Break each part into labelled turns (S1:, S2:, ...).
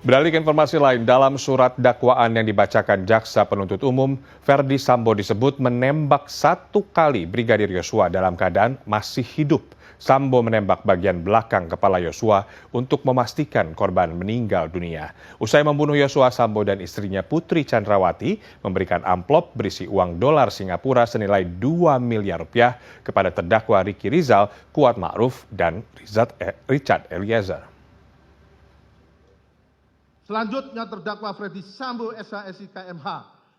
S1: Beralih ke informasi lain, dalam surat dakwaan yang dibacakan jaksa penuntut umum, Ferdy Sambo disebut menembak 1 kali Brigadir Yosua dalam keadaan masih hidup. Sambo menembak bagian belakang kepala Yosua untuk memastikan korban meninggal dunia. Usai membunuh Yosua, Sambo dan istrinya Putri Chandrawati memberikan amplop berisi uang dolar Singapura senilai 2 miliar rupiah kepada terdakwa Ricky Rizal, Kuat Ma'ruf, dan Richard Eliezer.
S2: Selanjutnya terdakwa Ferdy Sambo SH SIK MH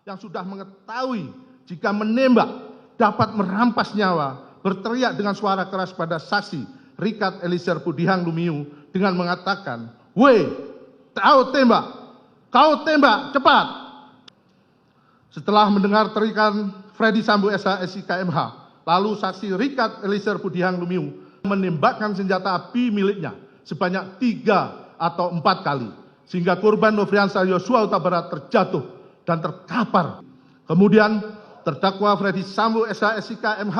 S2: yang sudah mengetahui jika menembak dapat merampas nyawa berteriak dengan suara keras pada saksi Richard Eliezer Pudihang Lumiu dengan mengatakan, "Woi, kau tembak cepat." Setelah mendengar teriakan Ferdy Sambo SH SIK MH, lalu saksi Richard Eliezer Pudihang Lumiu menembakkan senjata api miliknya sebanyak 3 atau 4 kali. Sehingga korban Nofriansah Yosua Huta Barat terjatuh dan terkapar. Kemudian terdakwa Ferdy Sambo SH SIK MH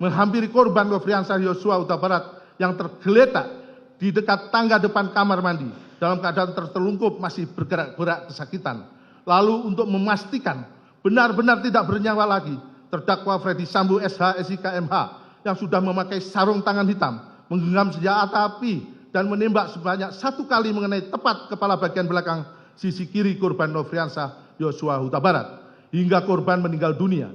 S2: menghampiri korban Nofriansah Yosua Huta Barat yang tergeletak di dekat tangga depan kamar mandi dalam keadaan tertelungkup masih bergerak-gerak kesakitan. Lalu untuk memastikan benar-benar tidak bernyawa lagi, terdakwa Ferdy Sambo SH SIK MH yang sudah memakai sarung tangan hitam menggenggam senjata api dan menembak sebanyak 1 kali mengenai tepat kepala bagian belakang sisi kiri korban Nofriansah Yosua Huta Barat hingga korban meninggal dunia.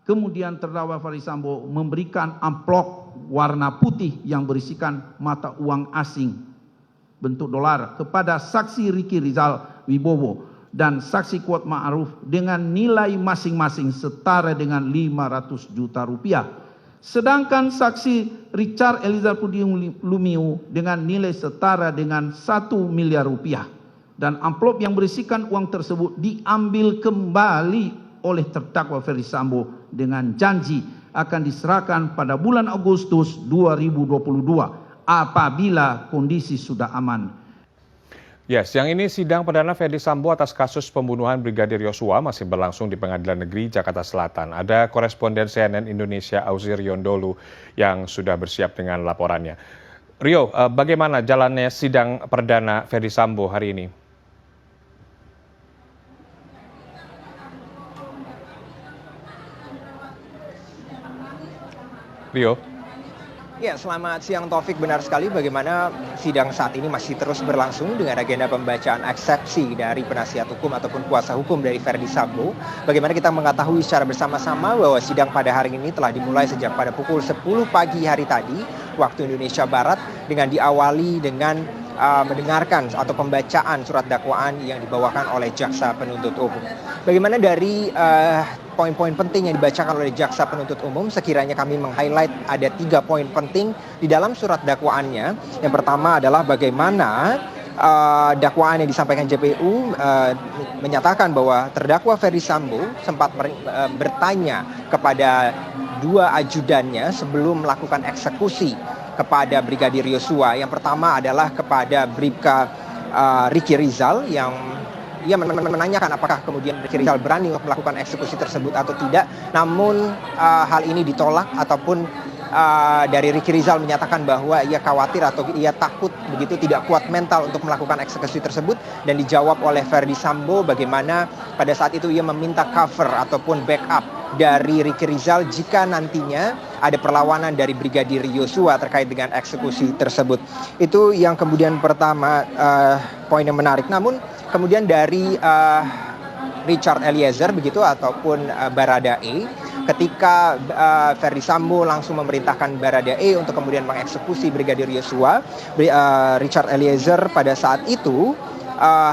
S3: Kemudian terdakwa Ferdy Sambo memberikan amplop warna putih yang berisikan mata uang asing bentuk dolar kepada saksi Ricky Rizal Wibowo dan saksi Kuat Ma'ruf dengan nilai masing-masing setara dengan 500 juta rupiah. Sedangkan saksi Richard Eliezer Pudihang Lumiu dengan nilai setara dengan 1 miliar rupiah. Dan amplop yang berisikan uang tersebut diambil kembali oleh terdakwa Ferdy Sambo dengan janji akan diserahkan pada bulan Agustus 2022 apabila kondisi sudah aman.
S1: Ya, siang ini sidang perdana Ferdy Sambo atas kasus pembunuhan Brigadir Yosua masih berlangsung di Pengadilan Negeri Jakarta Selatan. Ada koresponden CNN Indonesia Auzi Riondolu yang sudah bersiap dengan laporannya. Rio, bagaimana jalannya sidang perdana Ferdy Sambo hari ini? Rio?
S4: Ya, selamat siang Taufik. Benar sekali bagaimana sidang saat ini masih terus berlangsung dengan agenda pembacaan eksepsi dari penasihat hukum ataupun kuasa hukum dari Ferdy Sambo. Bagaimana kita mengetahui secara bersama-sama bahwa sidang pada hari ini telah dimulai sejak pada pukul 10 pagi hari tadi waktu Indonesia Barat dengan diawali dengan mendengarkan atau pembacaan surat dakwaan yang dibawakan oleh jaksa penuntut umum. Bagaimana dari poin-poin penting yang dibacakan oleh jaksa penuntut umum, sekiranya kami meng-highlight ada 3 poin penting di dalam surat dakwaannya. Yang pertama adalah bagaimana dakwaan yang disampaikan JPU menyatakan bahwa terdakwa Ferdy Sambo sempat bertanya kepada 2 ajudannya sebelum melakukan eksekusi kepada Brigadir Yosua. Yang pertama adalah kepada Bribka Ricky Rizal yang ia menanyakan apakah kemudian Ricky Rizal berani untuk melakukan eksekusi tersebut atau tidak. Namun hal ini ditolak ataupun dari Ricky Rizal menyatakan bahwa ia khawatir atau ia takut begitu tidak kuat mental untuk melakukan eksekusi tersebut, dan dijawab oleh Ferdy Sambo bagaimana pada saat itu ia meminta cover ataupun backup dari Ricky Rizal jika nantinya ada perlawanan dari Brigadir Yosua terkait dengan eksekusi tersebut. Itu yang kemudian pertama, poin yang menarik. Namun kemudian dari Richard Eliezer begitu ataupun Baradae, ketika Ferdy Sambo langsung memerintahkan Baradae untuk kemudian mengeksekusi Brigadir Yosua, Richard Eliezer pada saat itu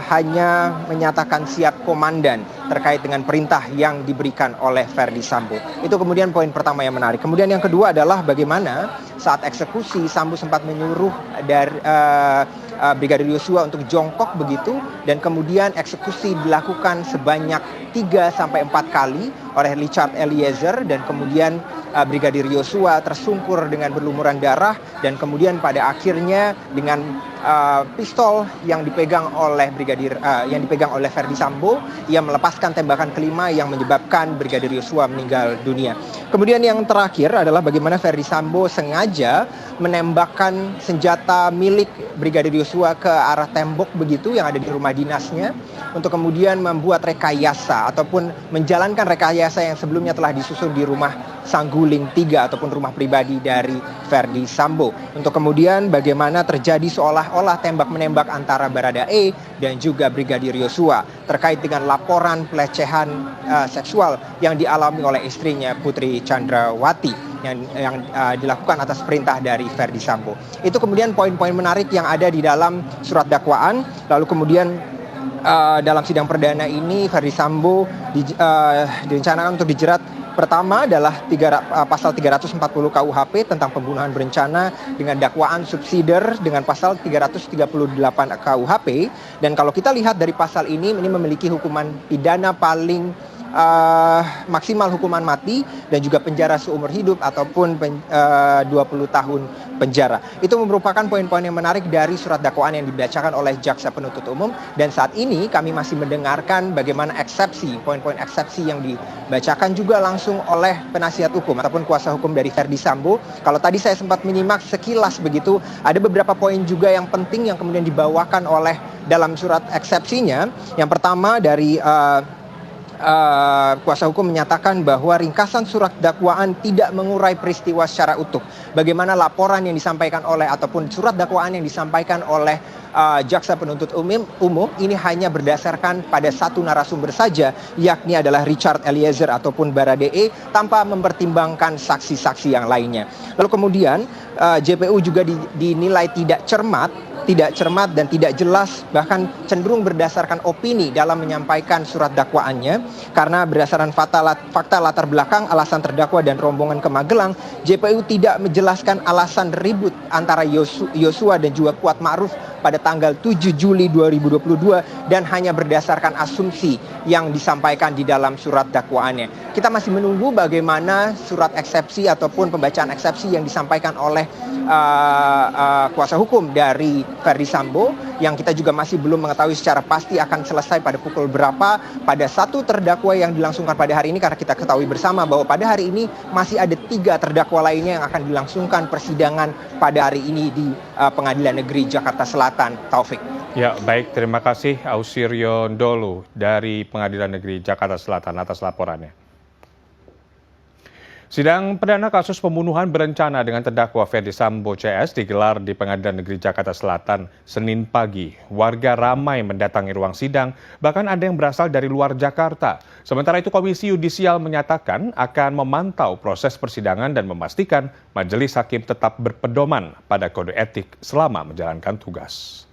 S4: hanya menyatakan siap komandan terkait dengan perintah yang diberikan oleh Ferdy Sambo. Itu kemudian poin pertama yang menarik. Kemudian yang kedua adalah bagaimana saat eksekusi Sambo sempat menyuruh dari Brigadir Yosua untuk jongkok begitu, dan kemudian eksekusi dilakukan sebanyak 3-4 kali oleh Richard Eliezer, dan kemudian Brigadir Yosua tersungkur dengan berlumuran darah, dan kemudian pada akhirnya dengan pistol yang dipegang oleh Verdi Sambo, ia melepaskan tembakan kelima yang menyebabkan Brigadir Yosua meninggal dunia. Kemudian yang terakhir adalah bagaimana Verdi Sambo sengaja menembakkan senjata milik Brigadir Yosua ke arah tembok begitu yang ada di rumah dinasnya, untuk kemudian membuat rekayasa ataupun menjalankan rekayasa yang sebelumnya telah disusun di rumah Sangguling 3 ataupun rumah pribadi dari Verdi Sambo, untuk kemudian bagaimana terjadi seolah-olah tembak-menembak antara Baradae dan juga Brigadir Yosua terkait dengan laporan pelecehan seksual yang dialami oleh istrinya Putri Chandrawati yang dilakukan atas perintah dari Verdi Sambo. Itu kemudian poin-poin menarik yang ada di dalam surat dakwaan. Lalu kemudian dalam sidang perdana ini Verdi Sambo direncanakan untuk dijerat. Pertama adalah pasal 340 KUHP tentang pembunuhan berencana dengan dakwaan subsidiar dengan pasal 338 KUHP. Dan kalau kita lihat dari pasal ini memiliki hukuman pidana paling maksimal hukuman mati dan juga penjara seumur hidup ataupun 20 tahun penjara. Itu merupakan poin-poin yang menarik dari surat dakwaan yang dibacakan oleh jaksa penuntut umum, dan saat ini kami masih mendengarkan bagaimana eksepsi, poin-poin eksepsi yang dibacakan juga langsung oleh penasihat hukum ataupun kuasa hukum dari Verdi Sambo. Kalau tadi saya sempat menyimak sekilas begitu, ada beberapa poin juga yang penting yang kemudian dibawakan oleh dalam surat eksepsinya. Yang pertama dari kuasa hukum menyatakan bahwa ringkasan surat dakwaan tidak mengurai peristiwa secara utuh. Bagaimana laporan yang disampaikan oleh ataupun surat dakwaan yang disampaikan oleh jaksa penuntut umum ini hanya berdasarkan pada satu narasumber saja, yakni adalah Richard Eliezer ataupun Baradae, tanpa mempertimbangkan saksi-saksi yang lainnya. Lalu kemudian JPU juga dinilai tidak cermat dan tidak jelas, bahkan cenderung berdasarkan opini dalam menyampaikan surat dakwaannya, karena berdasarkan fakta latar belakang alasan terdakwa dan rombongan ke Magelang, JPU tidak menjelaskan alasan ribut antara Yosua dan juga Kuat Ma'ruf pada tanggal 7 Juli 2022 dan hanya berdasarkan asumsi yang disampaikan di dalam surat dakwaannya. Kita masih menunggu bagaimana surat eksepsi ataupun pembacaan eksepsi yang disampaikan oleh kuasa hukum dari Verdi Sambo, yang kita juga masih belum mengetahui secara pasti akan selesai pada pukul berapa pada satu terdakwa yang dilangsungkan pada hari ini, karena kita ketahui bersama bahwa pada hari ini masih ada 3 terdakwa lainnya yang akan dilangsungkan persidangan pada hari ini di Pengadilan Negeri Jakarta Selatan. Taufik.
S1: Ya, baik, terima kasih Ausirio Ndolu dari Pengadilan Negeri Jakarta Selatan atas laporannya. Sidang perdana kasus pembunuhan berencana dengan terdakwa Verdi Sambo CS digelar di Pengadilan Negeri Jakarta Selatan Senin pagi. Warga ramai mendatangi ruang sidang, bahkan ada yang berasal dari luar Jakarta. Sementara itu Komisi Yudisial menyatakan akan memantau proses persidangan dan memastikan majelis hakim tetap berpedoman pada kode etik selama menjalankan tugas.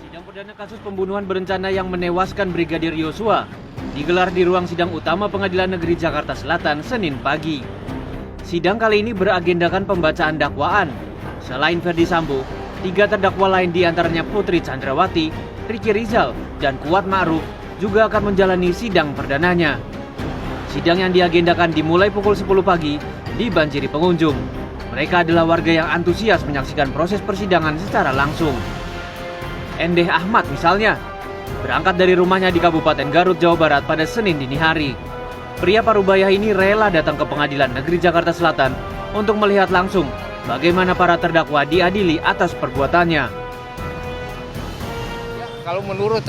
S5: Sidang perdana kasus pembunuhan berencana yang menewaskan Brigadir Yosua digelar di ruang sidang utama Pengadilan Negeri Jakarta Selatan Senin pagi. Sidang kali ini beragendakan pembacaan dakwaan. Selain Verdi Sambo, 3 terdakwa lain diantaranya Putri Chandrawati, Ricky Rizal, dan Kuat Ma'ruf juga akan menjalani sidang perdananya. Sidang yang diagendakan dimulai pukul 10 pagi dibanjiri pengunjung. Mereka adalah warga yang antusias menyaksikan proses persidangan secara langsung. Endeh Ahmad misalnya, berangkat dari rumahnya di Kabupaten Garut, Jawa Barat pada Senin dini hari. Pria Parubaya ini rela datang ke Pengadilan Negeri Jakarta Selatan untuk melihat langsung bagaimana para terdakwa diadili atas perbuatannya.
S6: Kalau menurut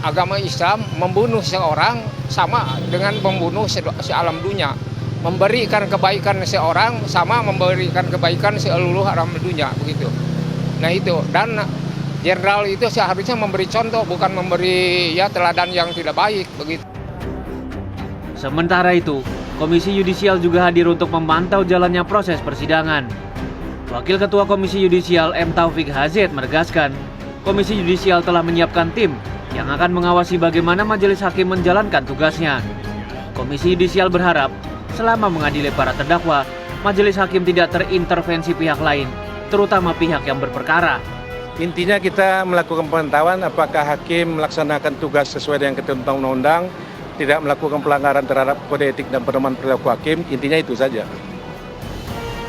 S6: agama Islam, membunuh seorang sama dengan membunuh sealam dunia. Memberikan kebaikan seorang sama memberikan kebaikan seluruh alam dunia, begitu. Nah itu, dan jenderal itu seharusnya memberi contoh, bukan memberi teladan yang tidak baik, begitu.
S5: Sementara itu, Komisi Yudisial juga hadir untuk memantau jalannya proses persidangan. Wakil Ketua Komisi Yudisial M. Taufik Hazet menegaskan, Komisi Yudisial telah menyiapkan tim yang akan mengawasi bagaimana majelis hakim menjalankan tugasnya. Komisi Yudisial berharap selama mengadili para terdakwa, majelis hakim tidak terintervensi pihak lain, terutama pihak yang berperkara.
S7: Intinya kita melakukan pemantauan apakah hakim melaksanakan tugas sesuai dengan ketentuan undang-undang, tidak melakukan pelanggaran terhadap kode etik dan pedoman perilaku hakim, intinya itu saja.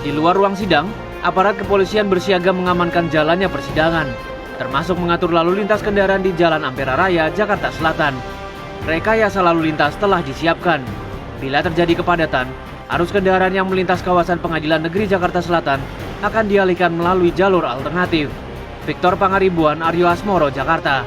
S5: Di luar ruang sidang, aparat kepolisian bersiaga mengamankan jalannya persidangan, termasuk mengatur lalu lintas kendaraan di Jalan Ampera Raya, Jakarta Selatan. Rekayasa lalu lintas telah disiapkan. Bila terjadi kepadatan, arus kendaraan yang melintas kawasan Pengadilan Negeri Jakarta Selatan akan dialihkan melalui jalur alternatif. Victor Pangaribuan, Aryo Asmoro, Jakarta.